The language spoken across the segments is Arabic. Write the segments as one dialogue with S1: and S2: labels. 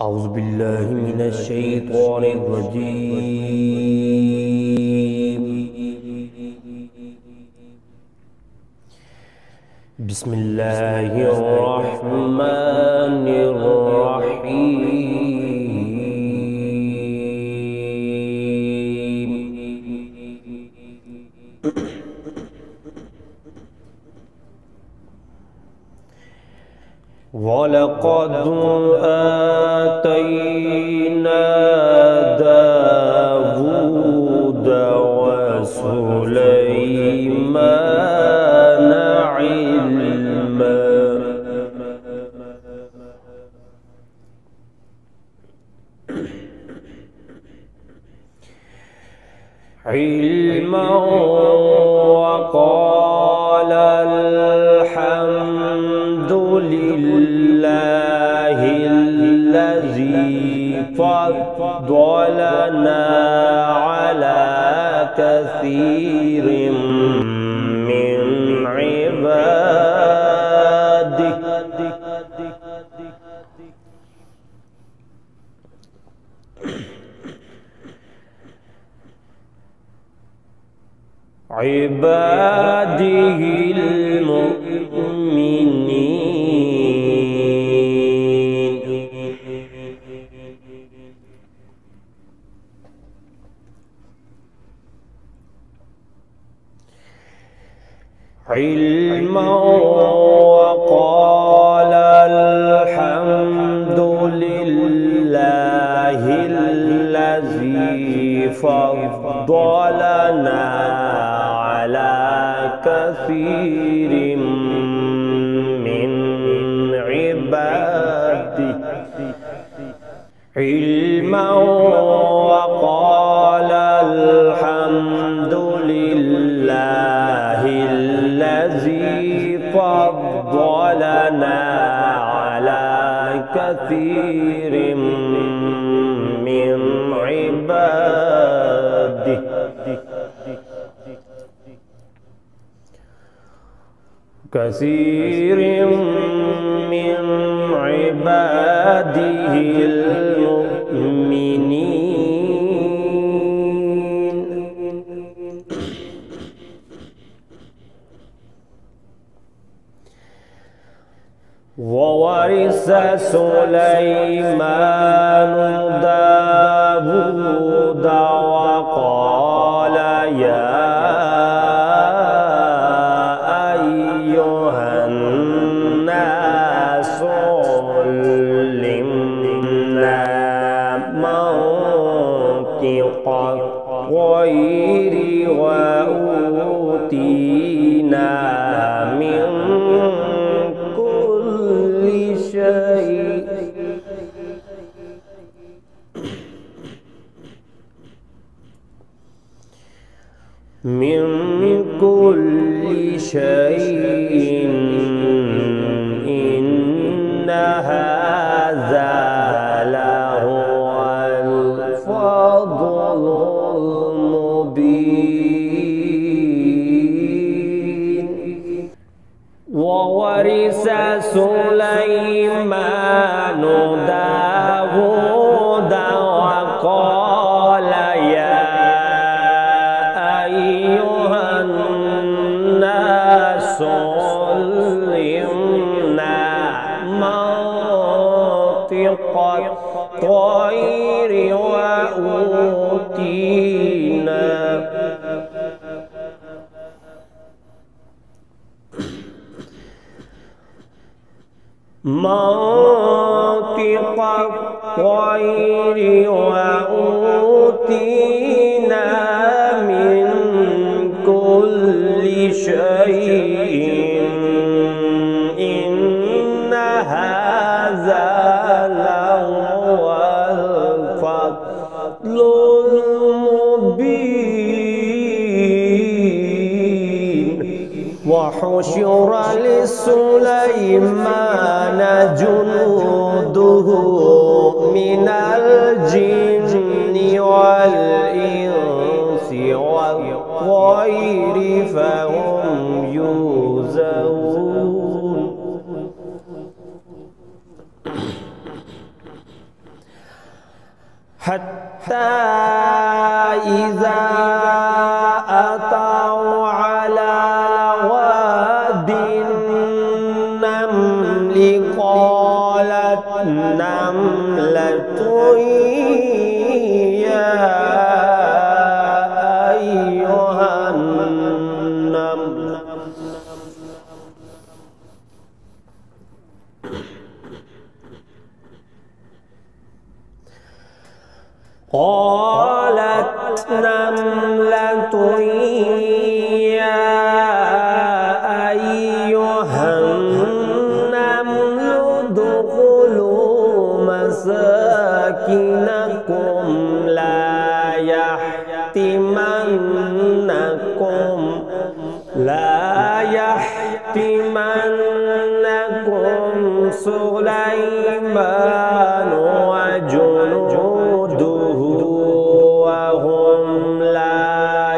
S1: أعوذ بالله من الشيطان الرجيم. بسم الله الرحمن الرحيم. ولقد آتينا داود وسليمان علما وقال الحمد لله الذي فضلنا على كثير من عباده المؤمنين. علما وقال الحمد لله الذي فضلنا على كثير من عباده علما وقال الحمد لله الذي فضلنا على كثير من عباده كثير من عباده المؤمنين. وورث سليمان داود وقال يا أيها الناس علمنا منطق الطير وأوتينا من كل شيء إن هذا لهو الفضل المبين. وورث سليمان داود وقال يا أيها الناس علمنا منطق الطير وأوتينا منطق الطير وأوتينا من كل شيء إن هذا لهو الفضل المبين. وحشر لسليمان جنوده من الجن والإنس والطير فهم يوزعون. حتى إذا أتوا على واد النمل قالت نملة يا أيها النمل قالت نملة يا أيها النمل ادخلوا مساكنكم لا يحطمنكم سليمان وجنوده وهم لا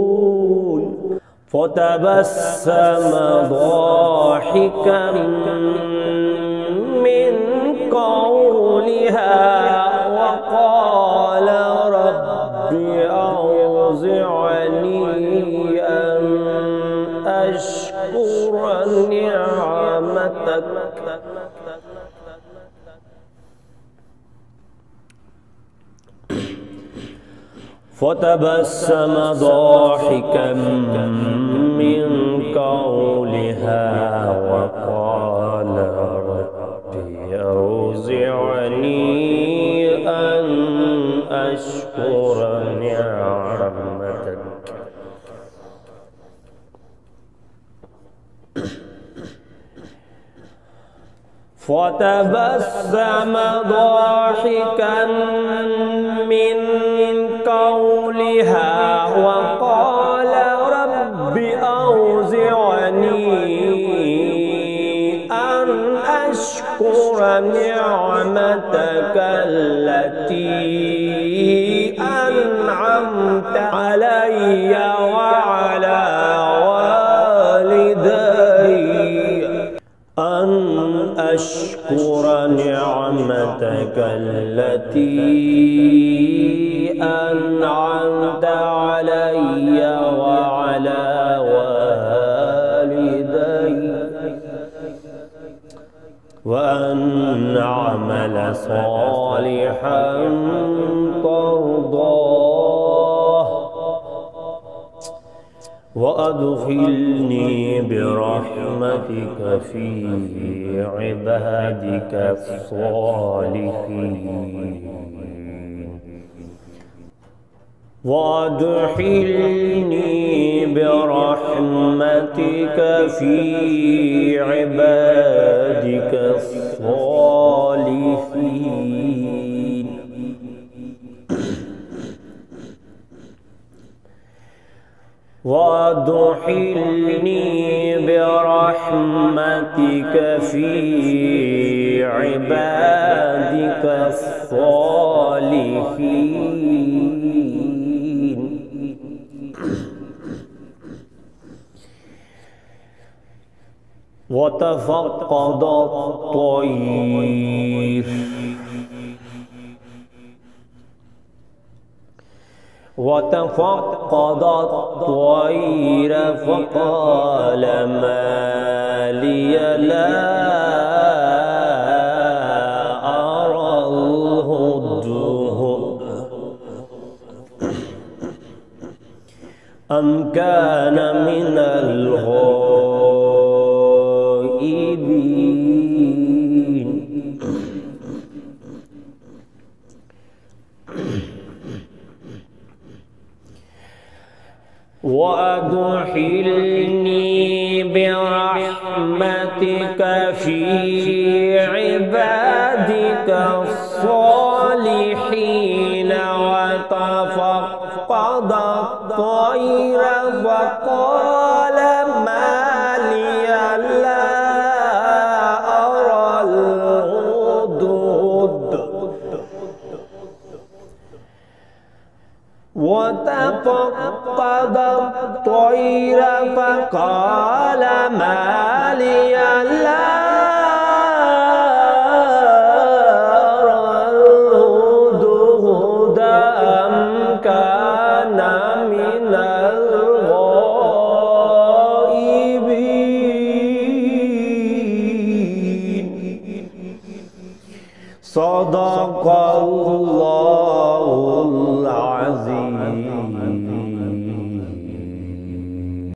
S1: يشعرون فتبسم ضاحكا من قولها وقال رب أوزعني أن أشكر نعمتك فتبسم ضاحكا من قولها وقال رب أوزعني أن أشكر نعمتك فتبسم ضاحكا من قولها وقال رب أوزعني أن أشكر نعمتك التي أنعمت علي وعلى والدي أن أشكر نعمتك التي أنعمت علي وعلى والدي وأن أعمل صالحا ترضاه وأدخلني برحمتك في عبادك الصالحين وأدخلني برحمتك في عبادك الصالحين وأدخلني برحمتك في عبادك الصالحين وتفقد الطير وتفقد الطير فقال ما لي لا أرى الهدهد أم كان من الغائبين وأدخلني برحمتك في عبادك الصالحين وتفقد الطير فقال ما لي لا أرى الهدهد وتفقد الطير فقال ما لي لا Sadaqallah